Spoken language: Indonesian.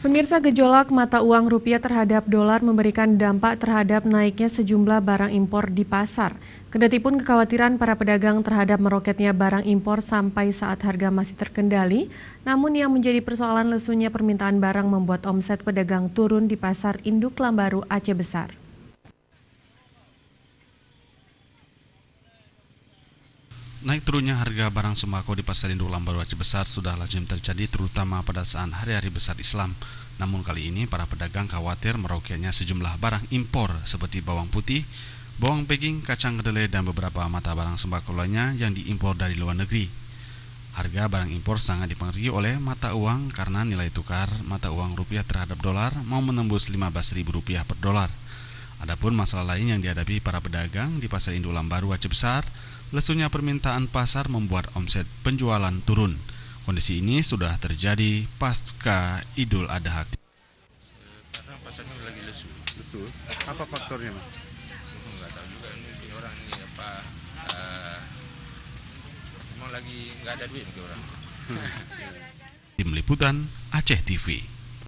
Pemirsa, gejolak mata uang rupiah terhadap dolar memberikan dampak terhadap naiknya sejumlah barang impor di pasar. Kedatipun kekhawatiran para pedagang terhadap meroketnya barang impor sampai saat harga masih terkendali, namun yang menjadi persoalan lesunya permintaan barang membuat omset pedagang turun di pasar induk Lambaru Aceh Besar. Naik turunnya harga barang sembako di Pasar Induk Lambaru Aceh Besar sudah lazim terjadi terutama pada saat hari-hari besar Islam. Namun kali ini para pedagang khawatir meroketnya sejumlah barang impor seperti bawang putih, bawang packing, kacang kedelai dan beberapa mata barang sembako lainnya yang diimpor dari luar negeri. Harga barang impor sangat dipengaruhi oleh mata uang karena nilai tukar mata uang rupiah terhadap dolar mau menembus Rp15.000 per dolar. Adapun masalah lain yang dihadapi para pedagang di Pasar Induk Lambaru Aceh Besar, lesunya permintaan pasar membuat omset penjualan turun. Kondisi ini sudah terjadi pasca Idul Adha. Karena pasarnya lagi lesu. Lesu. Apa faktornya, Mas? Nggak tahu juga ini orang ini apa. Semua lagi nggak ada duit ke orang. Tim Liputan Aceh TV.